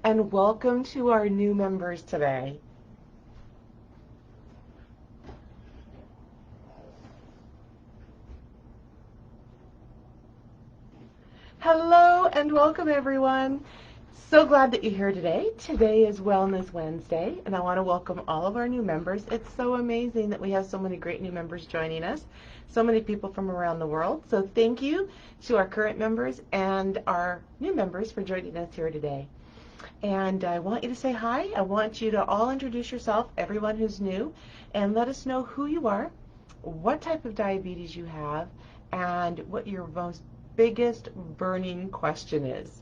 And welcome to our new members today. Hello and welcome everyone. So glad that you're here today. Today is Wellness Wednesday and I want to welcome all of our new members. It's so amazing that we have so many great new members joining us, so many people from around the world. So thank you to our current members and our new members for joining us here today. And I want you to say hi. I want you to all introduce yourself, everyone who's new, and let us know who you are, what type of diabetes you have, and what your most biggest burning question is.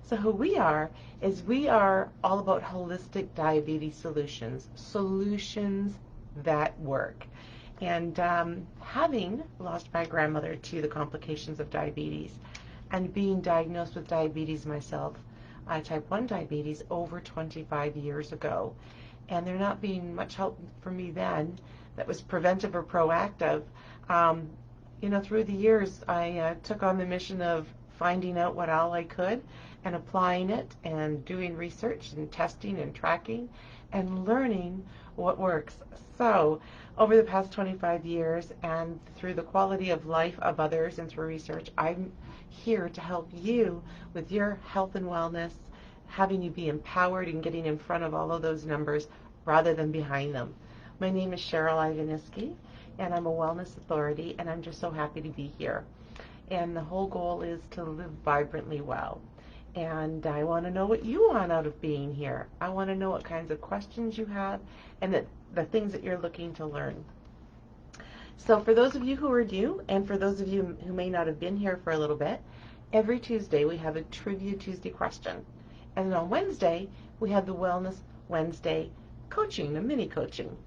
So who we are is we are all about holistic diabetes solutions, solutions that work. And having lost my grandmother to the complications of diabetes and being diagnosed with diabetes myself, type 1 diabetes, over 25 years ago. And there not being much help for me then that was preventive or proactive. Through the years, I took on the mission of finding out what all I could and applying it and doing research and testing and tracking and learning what works. So over the past 25 years and through the quality of life of others and through research, I'm here to help you with your health and wellness, having you be empowered and getting in front of all of those numbers rather than behind them. My name is Cheryl Ivaniski, and I'm a wellness authority, and I'm just so happy to be here. And the whole goal is to live vibrantly well. And I want to know what you want out of being here. I want to know what kinds of questions you have and the things that you're looking to learn. So for those of you who are new, and for those of you who may not have been here for a little bit, every Tuesday we have a Trivia Tuesday question. And on Wednesday, we have the Wellness Wednesday coaching, a mini coaching.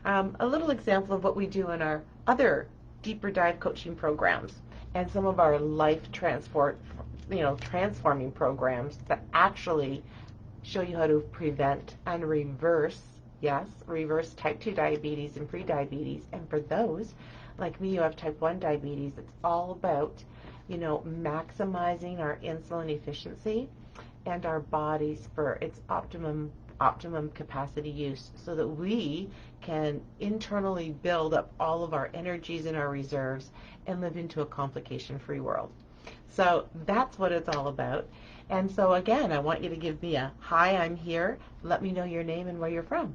A little example of what we do in our other deeper dive coaching programs and some of our life transforming programs that actually show you how to prevent and reverse type 2 diabetes and pre-diabetes. And for those, like me, who have type 1 diabetes, it's all about, maximizing our insulin efficiency and our bodies for its optimum capacity use so that we can internally build up all of our energies and our reserves and live into a complication-free world. So that's what it's all about. And so again, I want you to give me a hi, I'm here. Let me know your name and where you're from.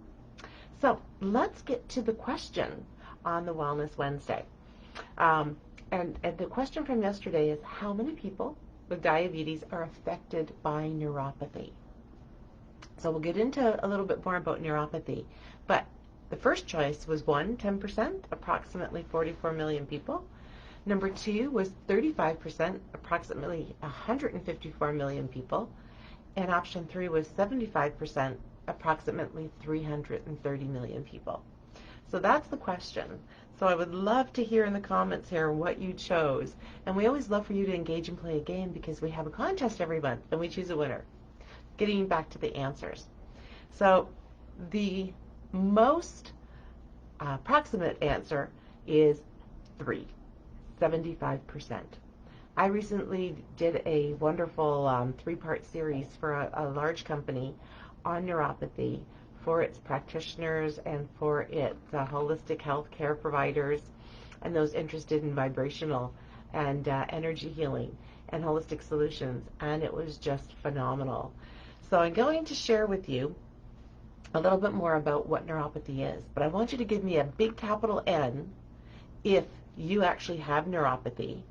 So let's get to the question on the Wellness Wednesday. And the question from yesterday is, how many people with diabetes are affected by neuropathy? So we'll get into a little bit more about neuropathy. But the first choice was 10%, approximately 44 million people. Number 2 was 35%, approximately 154 million people. And option 3 was 75%, approximately 330 million people. So that's the question. So I would love to hear in the comments here what you chose. And we always love for you to engage and play a game because we have a contest every month and we choose a winner. Getting back to the answers. So the most approximate answer is 3, 75%. I recently did a wonderful 3-part series for a large company on neuropathy for its practitioners and for its holistic health care providers and those interested in vibrational and energy healing and holistic solutions, and it was just phenomenal. So I'm going to share with you a little bit more about what neuropathy is, but I want you to give me a big capital N if you actually have neuropathy,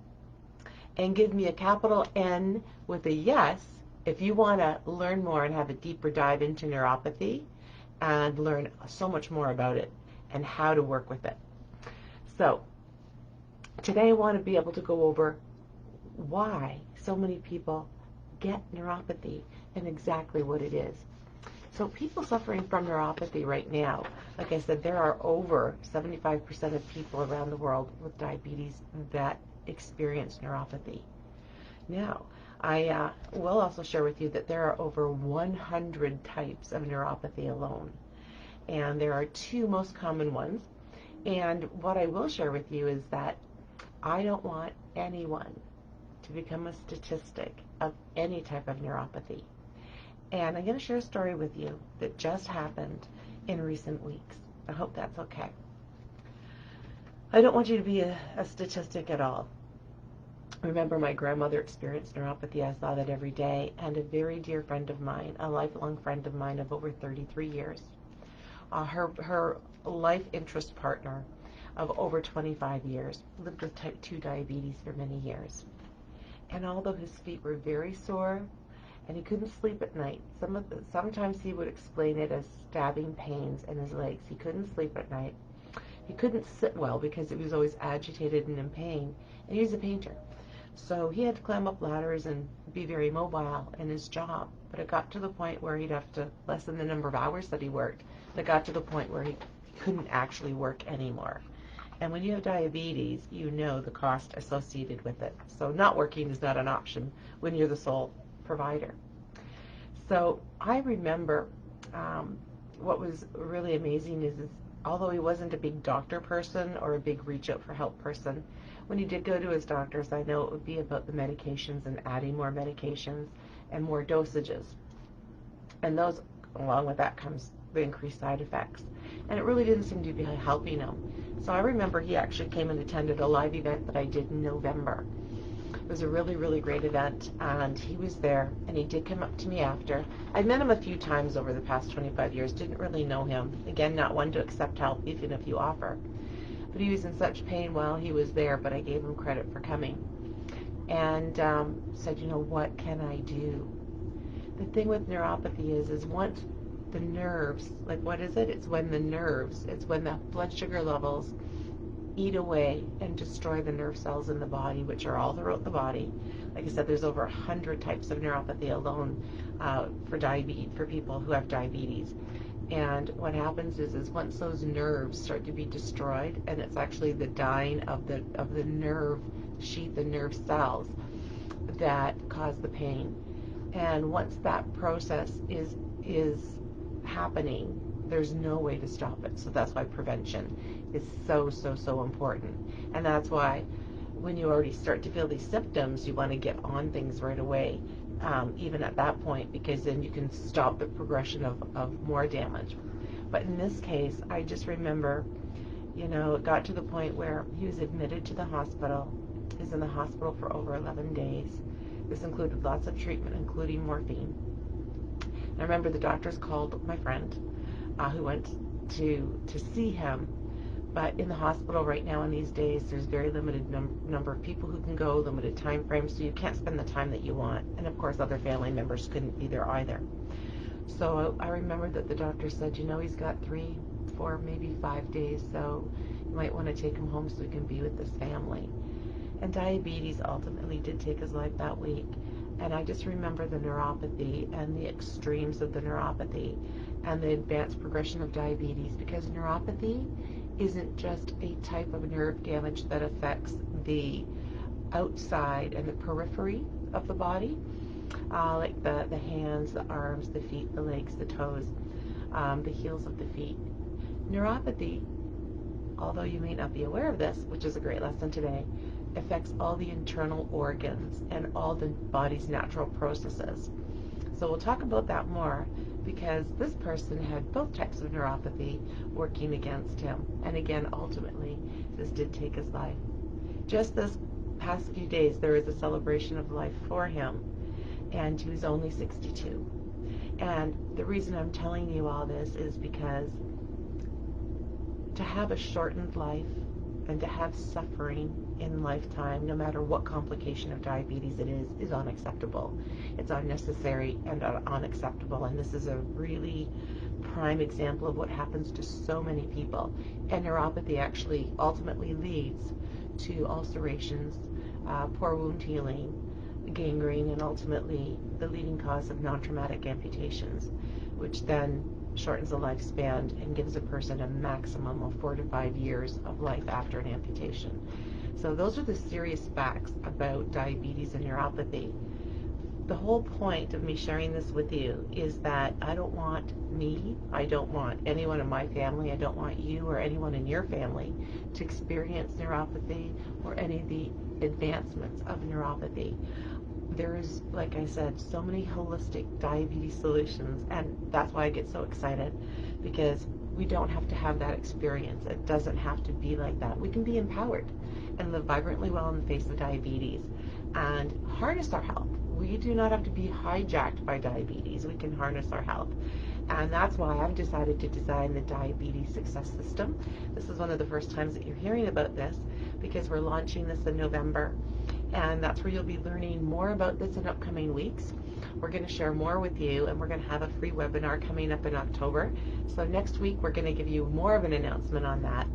and give me a capital N with a yes if you want to learn more and have a deeper dive into neuropathy and learn so much more about it and how to work with it. So today I want to be able to go over why so many people get neuropathy and exactly what it is. So people suffering from neuropathy right now, like I said, there are over 75% of people around the world with diabetes that experience neuropathy. Now, I will also share with you that there are over 100 types of neuropathy alone. And there are 2 most common ones. And what I will share with you is that I don't want anyone to become a statistic of any type of neuropathy. And I'm going to share a story with you that just happened in recent weeks. I hope that's okay. I don't want you to be a statistic at all. Remember, my grandmother experienced neuropathy. I saw that every day. And a very dear friend of mine, a lifelong friend of mine of over 33 years, her life interest partner of over 25 years, lived with type 2 diabetes for many years. And although his feet were very sore and he couldn't sleep at night, sometimes he would explain it as stabbing pains in his legs. He couldn't sleep at night. He couldn't sit well because he was always agitated and in pain. And he was a painter. So he had to climb up ladders and be very mobile in his job. But it got to the point where he'd have to lessen the number of hours that he worked. It got to the point where he couldn't actually work anymore. And when you have diabetes, you know the cost associated with it. So not working is not an option when you're the sole provider. So I remember what was really amazing is although he wasn't a big doctor person or a big reach out for help person, when he did go to his doctors, I know it would be about the medications and adding more medications and more dosages. And those, along with that comes the increased side effects. And it really didn't seem to be helping him. So I remember he actually came and attended a live event that I did in November. It was a really, really great event, and he was there, and he did come up to me after. I met him a few times over the past 25 years, didn't really know him. Again, not one to accept help, even if you offer. But he was in such pain while he was there, but I gave him credit for coming. And said, you know, what can I do? The thing with neuropathy is once the nerves, like what is it? It's when the blood sugar levels eat away and destroy the nerve cells in the body, which are all throughout the body. Like I said, there's over 100 types of neuropathy alone for people who have diabetes. And what happens is once those nerves start to be destroyed, and it's actually the dying of the nerve sheath, the nerve cells that cause the pain. And once that process is happening, there's no way to stop it. So that's why prevention is so important. And that's why when you already start to feel these symptoms, you want to get on things right away, even at that point, because then you can stop the progression of more damage. But in this case, I just remember, it got to the point where he was admitted to the hospital. He was in the hospital for over 11 days. This included lots of treatment, including morphine. And I remember the doctors called my friend who went to see him. But in the hospital right now in these days, there's very limited number of people who can go, limited time frames, so you can't spend the time that you want. And of course, other family members couldn't be there either. So I remember that the doctor said, he's got 3, 4, maybe 5 days, so you might want to take him home so he can be with his family. And diabetes ultimately did take his life that week. And I just remember the neuropathy and the extremes of the neuropathy and the advanced progression of diabetes, because neuropathy isn't just a type of nerve damage that affects the outside and the periphery of the body, like the hands, the arms, the feet, the legs, the toes, the heels of the feet. Neuropathy, although you may not be aware of this, which is a great lesson today, affects all the internal organs and all the body's natural processes. So we'll talk about that more, because this person had both types of neuropathy working against him. And again, ultimately, this did take his life. Just this past few days, there was a celebration of life for him, and he was only 62. And the reason I'm telling you all this is because to have a shortened life and to have suffering in lifetime, no matter what complication of diabetes it is unacceptable. It's unnecessary and unacceptable. And this is a really prime example of what happens to so many people. And neuropathy actually ultimately leads to ulcerations, poor wound healing, gangrene, and ultimately the leading cause of non-traumatic amputations, which then shortens the lifespan and gives a person a maximum of 4 to 5 years of life after an amputation. So those are the serious facts about diabetes and neuropathy. The whole point of me sharing this with you is that I don't want anyone in my family, I don't want you or anyone in your family to experience neuropathy or any of the advancements of neuropathy. there is, like I said, so many holistic diabetes solutions, and that's why I get so excited, because we don't have to have that experience. It doesn't have to be like that. We can be empowered and live vibrantly well in the face of diabetes and harness our health. We do not have to be hijacked by diabetes. We can harness our health. And that's why I've decided to design the Diabetes Success System. This is one of the first times that you're hearing about this, because we're launching this in November. And that's where you'll be learning more about this in upcoming weeks. We're going to share more with you, and we're going to have a free webinar coming up in October. So next week we're going to give you more of an announcement on that.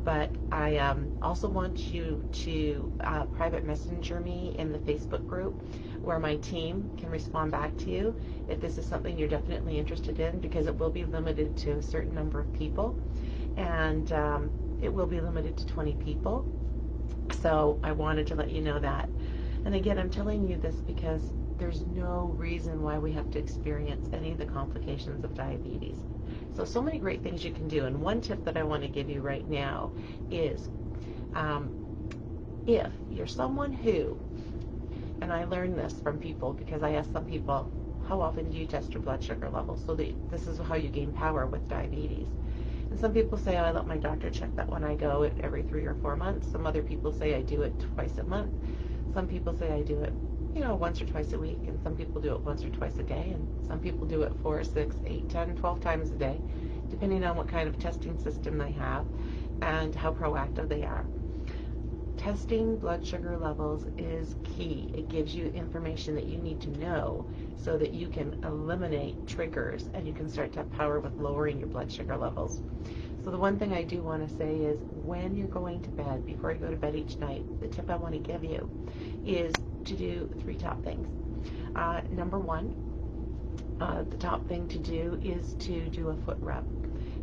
But I also want you to private messenger me in the Facebook group, where my team can respond back to you if this is something you're definitely interested in, because it will be limited to a certain number of people, and it will be limited to 20 people. So I wanted to let you know that. And again, I'm telling you this because there's no reason why we have to experience any of the complications of diabetes. So many great things you can do. And one tip that I want to give you right now is if you're someone who, and I learned this from people because I asked some people, how often do you test your blood sugar levels? So this is how you gain power with diabetes. And some people say, oh, I let my doctor check that when I go every 3 or 4 months. Some other people say I do it twice a month. Some people say I do it, once or twice a week. And some people do it once or twice a day. And some people do it 4, 6, 8, 10, 12 times a day, depending on what kind of testing system they have and how proactive they are. Testing blood sugar levels is key. It gives you information that you need to know so that you can eliminate triggers and you can start to have power with lowering your blood sugar levels. So the one thing I do want to say is, when you're going to bed, before you go to bed each night, the tip I want to give you is to do 3 top things. Number 1, the top thing to do is to do a foot rub.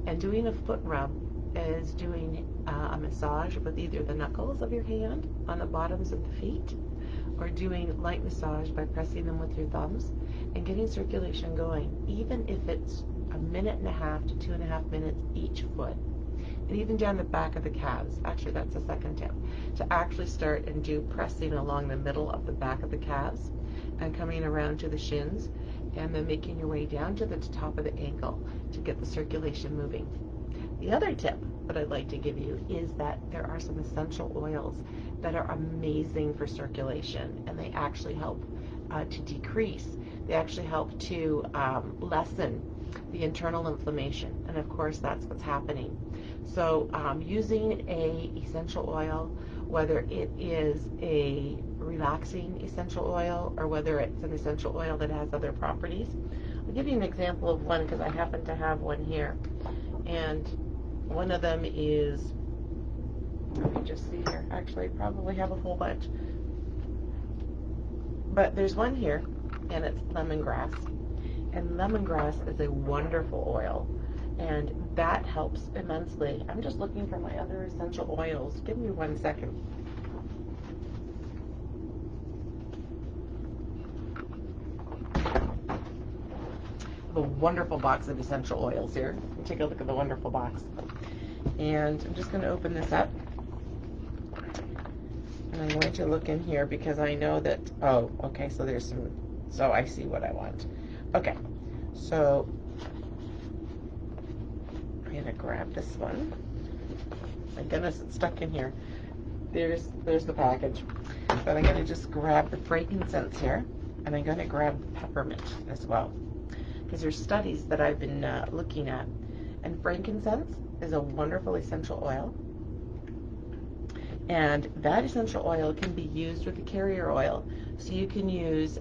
And doing a foot rub is doing a massage with either the knuckles of your hand on the bottoms of the feet, or doing light massage by pressing them with your thumbs and getting circulation going, even if it's 1.5 to 2.5 minutes each foot. And even down the back of the calves. Actually, that's the second tip, to actually start and do pressing along the middle of the back of the calves and coming around to the shins, and then making your way down to the top of the ankle to get the circulation moving. The other tip that I'd like to give you is that there are some essential oils that are amazing for circulation, and they actually help to decrease. They actually help to lessen the internal inflammation, and of course that's what's happening. So using a essential oil, whether it is a relaxing essential oil or whether it's an essential oil that has other properties. I'll give you an example of one because I happen to have one here. And one of them is, let me just see here, actually I probably have a whole bunch. But there's one here, and it's lemongrass. And lemongrass is a wonderful oil, and that helps immensely. I'm just looking for my other essential oils. Give me 1 second. The wonderful box of essential oils here. Take a look at the wonderful box. And I'm just going to open this up. And I'm going to look in here because I know that, oh, okay, so there's some, so I see what I want. Okay, so I'm going to grab this one. My goodness, it's stuck in here. There's the package. But I'm going to just grab the frankincense here, and I'm going to grab the peppermint as well, because there's studies that I've been looking at, and frankincense is a wonderful essential oil, and that essential oil can be used with the carrier oil. So you can use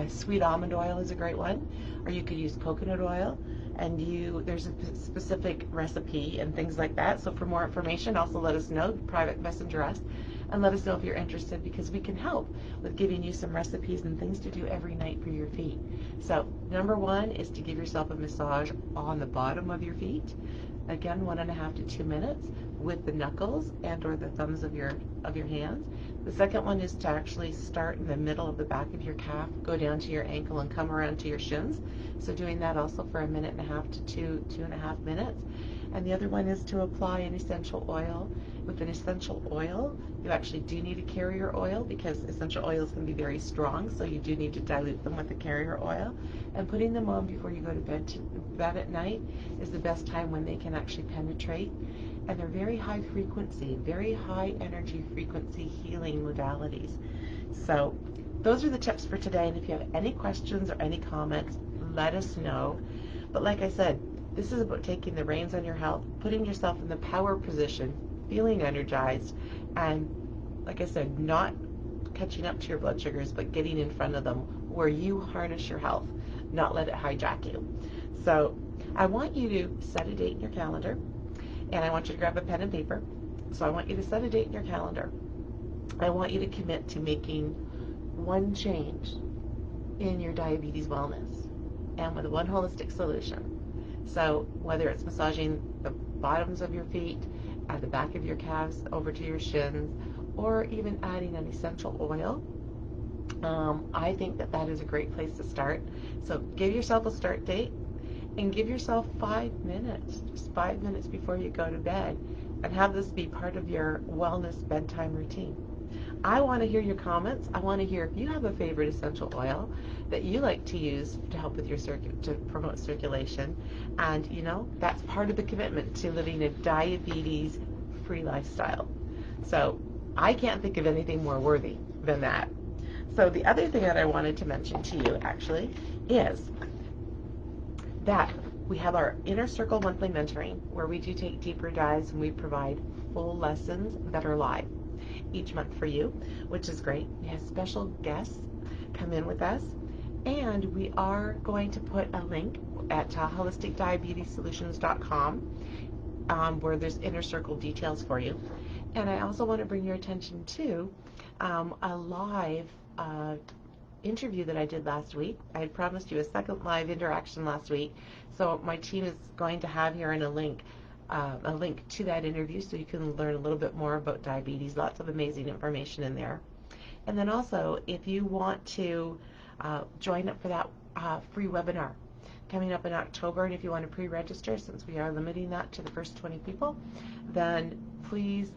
sweet almond oil is a great one, or you could use coconut oil, and there's a specific recipe and things like that. So for more information, also let us know, private messenger us, and let us know if you're interested, because we can help with giving you some recipes and things to do every night for your feet. So number 1 is to give yourself a massage on the bottom of your feet. Again, 1.5 to 2 minutes with the knuckles and or the thumbs of your hands. The second one is to actually start in the middle of the back of your calf, go down to your ankle, and come around to your shins. So doing that also for 1.5 to 2.5 minutes. And the other one is to apply an essential oil. With an essential oil, you actually do need a carrier oil because essential oils can be very strong, so you do need to dilute them with a carrier oil. And putting them on before you go to bed at night is the best time when they can actually penetrate. And they're very high frequency, very high energy frequency healing modalities. So those are the tips for today. And if you have any questions or any comments, let us know. But like I said, this is about taking the reins on your health, putting yourself in the power position, feeling energized, and like I said, not catching up to your blood sugars, but getting in front of them where you harness your health, not let it hijack you. So I want you to set a date in your calendar, and I want you to grab a pen and paper. So I want you to set a date in your calendar. I want you to commit to making one change in your diabetes wellness, and with one holistic solution. So whether it's massaging the bottoms of your feet, at the back of your calves over to your shins, or even adding an essential oil, I think that that is a great place to start. So give yourself a start date and give yourself 5 minutes, just 5 minutes before you go to bed, and have this be part of your wellness bedtime routine. I want to hear your comments. I want to hear if you have a favorite essential oil that you like to use to help with your to promote circulation. And you know, that's part of the commitment to living a diabetes-free lifestyle. So I can't think of anything more worthy than that. So the other thing that I wanted to mention to you actually is that we have our Inner Circle monthly mentoring, where we do take deeper dives and we provide full lessons that are live each month for you, which is great. We have special guests come in with us, and we are going to put a link at holisticdiabetessolutions.com where there's Inner Circle details for you. And I also want to bring your attention to a live interview that I did last week. I had promised you a second live interaction last week, so my team is going to have here in a link to that interview so you can learn a little bit more about diabetes. Lots of amazing information in there. And then also, if you want to join up for that free webinar coming up in October, and if you want to pre-register, since we are limiting that to the first 20 people, then please,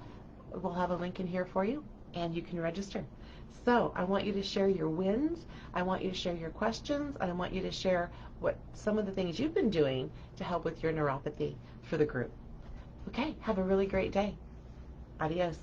we'll have a link in here for you and you can register. So I want you to share your wins, I want you to share your questions, and I want you to share what some of the things you've been doing to help with your neuropathy for the group. Okay, have a really great day. Adios.